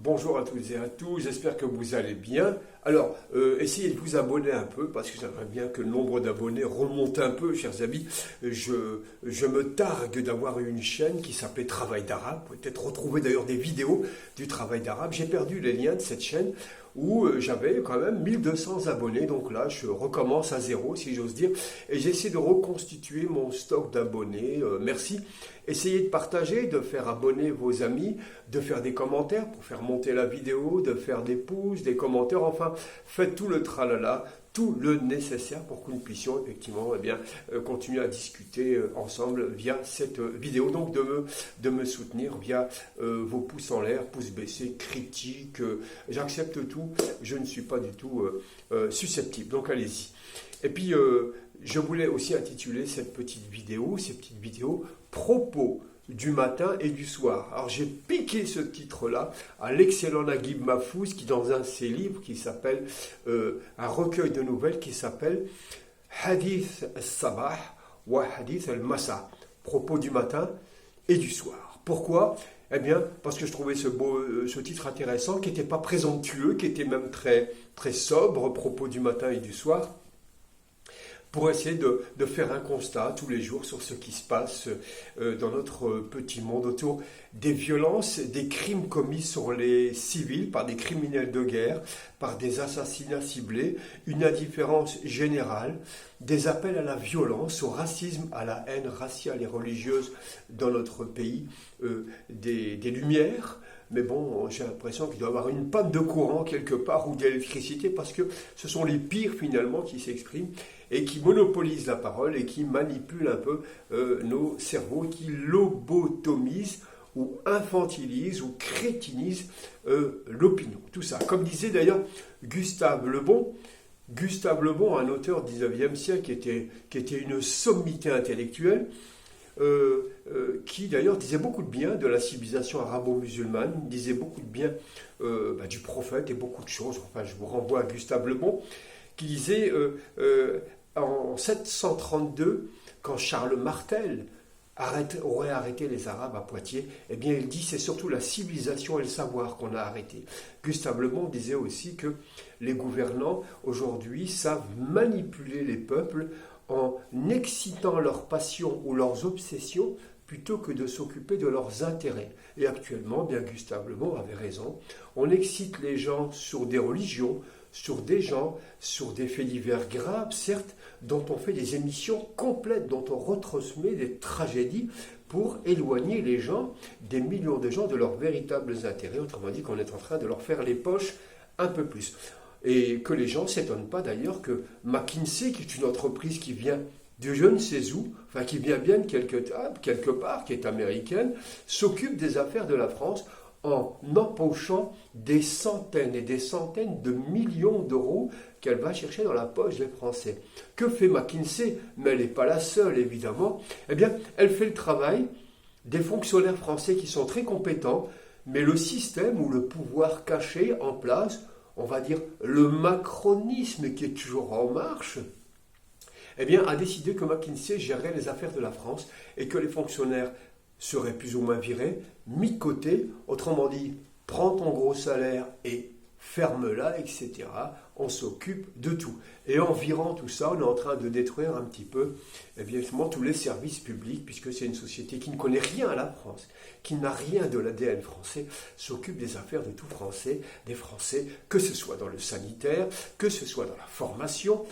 Bonjour à toutes et à tous, j'espère que vous allez bien. Alors, essayez de vous abonner un peu, parce que j'aimerais bien que le nombre d'abonnés remonte un peu, chers amis. Je me targue d'avoir une chaîne qui s'appelait Travail d'Arabe, peut-être retrouver d'ailleurs des vidéos du Travail d'Arabe. J'ai perdu les liens de cette chaîne où j'avais quand même 1200 abonnés, donc là je recommence à zéro si j'ose dire, et j'essaie de reconstituer mon stock d'abonnés. Merci. Essayez de partager, de faire abonner vos amis, de faire des commentaires pour faire monter la vidéo, de faire des pouces, des commentaires, enfin faites tout le tralala, tout le nécessaire pour que nous puissions effectivement continuer à discuter ensemble via cette vidéo. Donc de me soutenir via vos pouces en l'air, pouces baissés, critiques, j'accepte tout, je ne suis pas du tout susceptible, donc allez-y. Et puis je voulais aussi intituler ces petites vidéos propos du matin et du soir. Alors j'ai piqué ce titre-là à l'excellent Naguib Mahfouz qui dans un de ses livres qui s'appelle un recueil de nouvelles qui s'appelle Hadith al-Sabah wa Hadith al-Masa, propos du matin et du soir. Pourquoi ? Eh bien, parce que je trouvais ce titre intéressant, qui n'était pas présomptueux, qui était même très, très sobre, propos du matin et du soir, pour essayer de faire un constat tous les jours sur ce qui se passe dans notre petit monde autour des violences, des crimes commis sur les civils par des criminels de guerre, par des assassinats ciblés, une indifférence générale, des appels à la violence, au racisme, à la haine raciale et religieuse dans notre pays, des lumières. Mais bon, j'ai l'impression qu'il doit y avoir une panne de courant quelque part ou d'électricité parce que ce sont les pires finalement qui s'expriment et qui monopolisent la parole et qui manipulent un peu nos cerveaux, qui lobotomisent ou infantilisent ou crétinisent l'opinion. Tout ça. Comme disait d'ailleurs Gustave Le Bon, un auteur du XIXe siècle qui était une sommité intellectuelle, qui d'ailleurs disait beaucoup de bien de la civilisation arabo-musulmane, disait beaucoup de bien du prophète et beaucoup de choses. Enfin, je vous renvoie à Gustave Le Bon, qui disait en 732, quand Charles Martel aurait arrêté les Arabes à Poitiers, eh bien il dit c'est surtout la civilisation et le savoir qu'on a arrêté. Gustave Le Bon disait aussi que les gouvernants aujourd'hui savent manipuler les peuples en excitant leurs passions ou leurs obsessions plutôt que de s'occuper de leurs intérêts. Et actuellement, bien Gustave Le Bon avait raison, on excite les gens sur des religions, sur des gens, sur des faits divers graves, certes, dont on fait des émissions complètes, dont on retransmet des tragédies pour éloigner les gens, des millions de gens, de leurs véritables intérêts. Autrement dit, qu'on est en train de leur faire les poches un peu plus. Et que les gens ne s'étonnent pas d'ailleurs que McKinsey, qui est une entreprise qui vient de je ne sais où, enfin qui vient bien de quelque part, qui est américaine, s'occupe des affaires de la France en empochant des centaines et des centaines de millions d'euros qu'elle va chercher dans la poche des Français. Que fait McKinsey ? Mais elle n'est pas la seule, évidemment. Eh bien, elle fait le travail des fonctionnaires français qui sont très compétents, mais le système ou le pouvoir caché en place, on va dire le macronisme qui est toujours en marche, eh bien, a décidé que McKinsey gérerait les affaires de la France et que les fonctionnaires seraient plus ou moins virés, mis de côté, autrement dit, prends ton gros salaire et ferme-la, etc. On s'occupe de tout. Et en virant tout ça, on est en train de détruire un petit peu, évidemment, tous les services publics, puisque c'est une société qui ne connaît rien à la France, qui n'a rien de l'ADN français, s'occupe des affaires de tout Français, des Français, que ce soit dans le sanitaire, que ce soit dans la formation,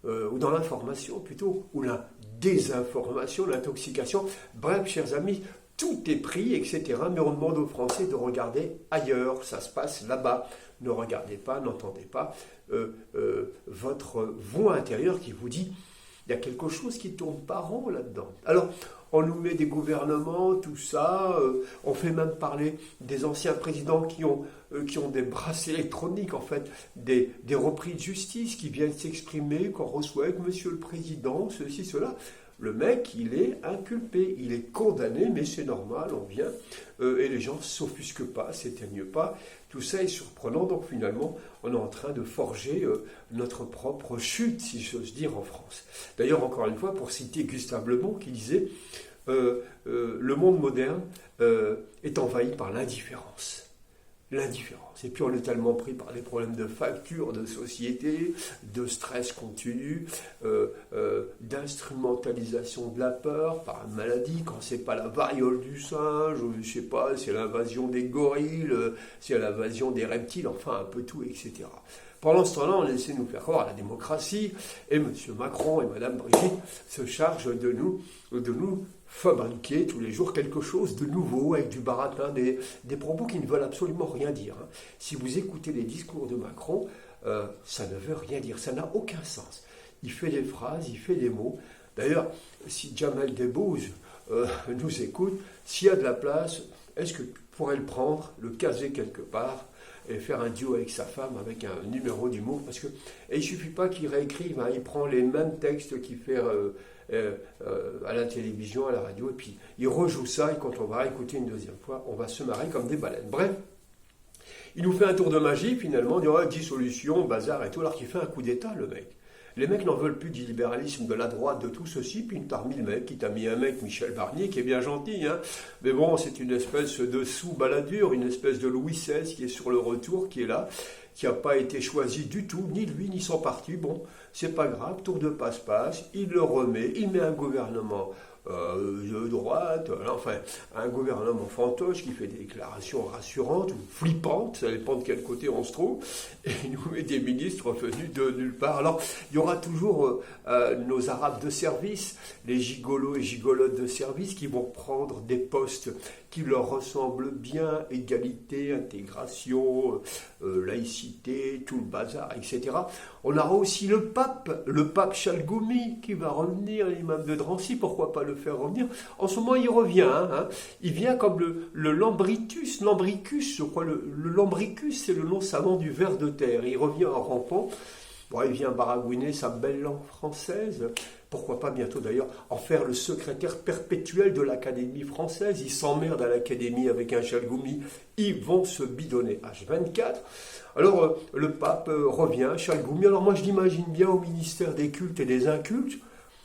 ou dans l'information plutôt, ou la désinformation, l'intoxication. Bref, chers amis, tout est pris, etc. Mais on demande aux Français de regarder ailleurs, ça se passe là-bas. Ne regardez pas, n'entendez pas votre voix intérieure qui vous dit il y a quelque chose qui ne tourne pas rond là-dedans. Alors, on nous met des gouvernements, tout ça, on fait même parler des anciens présidents qui ont des bracelets électroniques, en fait, des repris de justice qui viennent s'exprimer, qu'on reçoit avec Monsieur le Président, ceci, cela. Le mec, il est inculpé, il est condamné, mais c'est normal, on vient, et les gens ne s'offusquent pas, s'éteignent pas. Tout ça est surprenant, donc finalement, on est en train de forger notre propre chute, si j'ose dire, en France. D'ailleurs, encore une fois, pour citer Gustave Le Bon, qui disait le monde moderne est envahi par l'indifférence. l'indifférence. Et puis on est tellement pris par des problèmes de facture, de société, de stress continu, d'instrumentalisation de la peur par une maladie, quand c'est pas la variole du singe, je sais pas, c'est l'invasion des gorilles, c'est l'invasion des reptiles, enfin un peu tout, etc. Pendant ce temps-là, on essaie de nous faire croire à la démocratie, et M. Macron et Mme Brigitte se chargent de nous fabriquer tous les jours quelque chose de nouveau, avec du baratin, des propos qui ne veulent absolument rien dire. Si vous écoutez les discours de Macron, ça ne veut rien dire, ça n'a aucun sens. Il fait des phrases, il fait des mots. D'ailleurs, si Jamel Debbouze nous écoute, s'il y a de la place, est-ce que tu pourrais le prendre, le caser quelque part, et faire un duo avec sa femme, avec un numéro d'humour, parce que il ne suffit pas qu'il réécrive, il prend les mêmes textes qu'il fait à la télévision, à la radio, et puis il rejoue ça, et quand on va écouter une deuxième fois, on va se marrer comme des baleines. Bref, il nous fait un tour de magie, finalement, il y aura dissolution, bazar et tout, alors qu'il fait un coup d'état, le mec. Les mecs n'en veulent plus du libéralisme, de la droite, de tout ceci, puis t'a remis le mec, qui t'a mis un mec, Michel Barnier, qui est bien gentil, mais bon, c'est une espèce de sous-baladure, une espèce de Louis XVI qui est sur le retour, qui est là, qui n'a pas été choisi du tout, ni lui, ni son parti. Bon, c'est pas grave, tour de passe-passe, il le remet, il met un gouvernement de droite, enfin, un gouvernement fantoche qui fait des déclarations rassurantes ou flippantes, ça dépend de quel côté on se trouve, et il nous met des ministres venus de nulle part. Alors, il y aura toujours nos Arabes de service, les gigolos et gigolotes de service qui vont prendre des postes qui leur ressemblent bien, égalité, intégration, laïcité, tout le bazar, etc. On aura aussi le pape Chalgoumi qui va revenir, l'imam de Drancy, pourquoi pas le faire revenir. En ce moment, il revient, il vient comme le lambricus, je crois, le lambricus, c'est le nom savant du ver de terre, il revient en rampant. Bon, il vient baragouiner sa belle langue française. Pourquoi pas bientôt d'ailleurs en faire le secrétaire perpétuel de l'Académie française. Ils s'emmerdent à l'Académie avec un Chalgoumi. Ils vont se bidonner H24. Alors le pape revient, Chalgoumi. Alors moi je l'imagine bien au ministère des cultes et des incultes,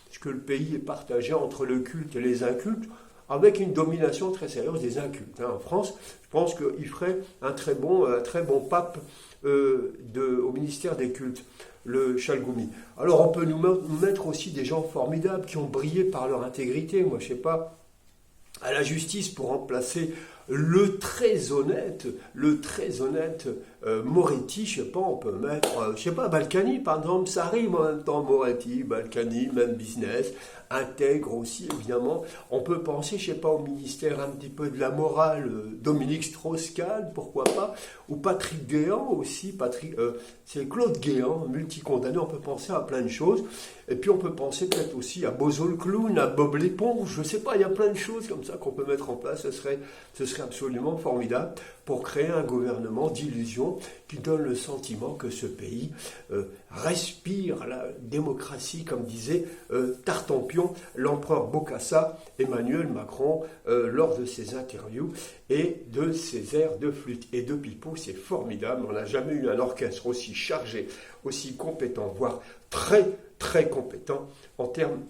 puisque le pays est partagé entre le culte et les incultes, avec une domination très sérieuse des incultes. En France, je pense qu'il ferait un très bon pape au ministère des cultes, le Chalgoumi. Alors on peut nous mettre aussi des gens formidables qui ont brillé par leur intégrité. Moi, je sais pas, à la justice pour remplacer le très honnête Moretti, je sais pas, on peut mettre, je sais pas, Balkany par exemple, ça rime en même temps, Moretti, Balkany, même business, intègre aussi évidemment. On peut penser, je sais pas, au ministère un petit peu de la morale, Dominique Strauss-Kahn, pourquoi pas, ou Patrick Guéant aussi, c'est Claude Guéant, multicondamné, on peut penser à plein de choses. Et puis on peut penser peut-être aussi à Bozo le clown, à Bob l'éponge, je sais pas, il y a plein de choses comme ça qu'on peut mettre en place, ce serait absolument formidable pour créer un gouvernement d'illusion qui donne le sentiment que ce pays respire la démocratie, comme disait Tartampion, l'empereur Bokassa, Emmanuel Macron, lors de ses interviews et de ses airs de flûte et de pipeau. C'est formidable, on n'a jamais eu un orchestre aussi chargé, aussi compétent, voire très très compétent en termes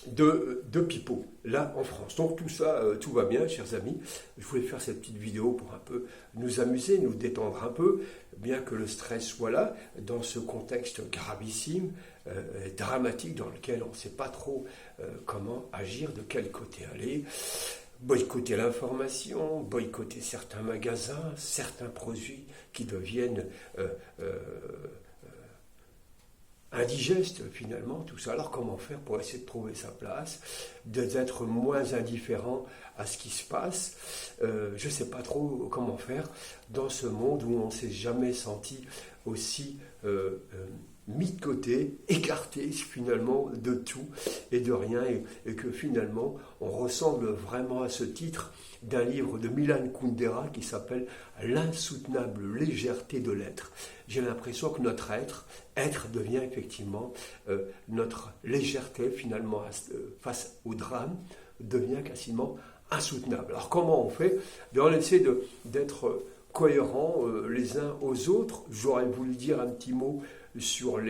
de pipeau, là en France. Donc tout ça, tout va bien, chers amis. Je voulais faire cette petite vidéo pour un peu nous amuser, nous détendre un peu, bien que le stress soit là, dans ce contexte gravissime, dramatique, dans lequel on ne sait pas trop comment agir, de quel côté aller. Boycotter l'information, boycotter certains magasins, certains produits qui deviennent indigeste finalement, tout ça. Alors comment faire pour essayer de trouver sa place, d'être moins indifférent à ce qui se passe. Je ne sais pas trop comment faire dans ce monde où on ne s'est jamais senti aussi mis de côté, écarté finalement de tout et de rien, et que finalement on ressemble vraiment à ce titre d'un livre de Milan Kundera qui s'appelle « L'insoutenable légèreté de l'être ». J'ai l'impression que notre être devient effectivement notre légèreté finalement face au drame, devient quasiment insoutenable. Alors comment on fait? On essaie d'être cohérents les uns aux autres. J'aurais voulu dire un petit mot sur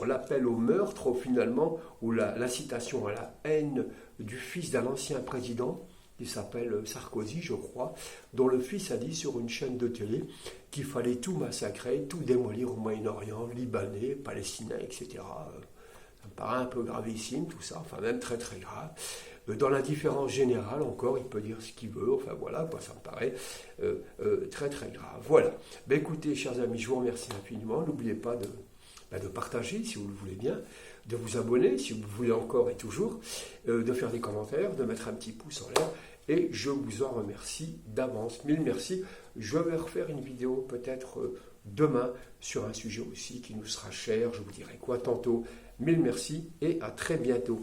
l'appel au meurtre, finalement, ou l'incitation à la haine du fils d'un ancien président, qui s'appelle Sarkozy, je crois, dont le fils a dit sur une chaîne de télé qu'il fallait tout massacrer, tout démolir au Moyen-Orient, Libanais, Palestiniens, etc. Ça me paraît un peu gravissime tout ça, enfin même très très grave. Dans l'indifférence générale encore, il peut dire ce qu'il veut, enfin voilà, ça me paraît très très grave. Voilà. Ben, écoutez, chers amis, je vous remercie infiniment. N'oubliez pas de partager si vous le voulez bien, de vous abonner si vous le voulez encore et toujours, de faire des commentaires, de mettre un petit pouce en l'air, et je vous en remercie d'avance. Mille merci. Je vais refaire une vidéo peut-être demain sur un sujet aussi qui nous sera cher, je vous dirai quoi tantôt. Mille merci et à très bientôt.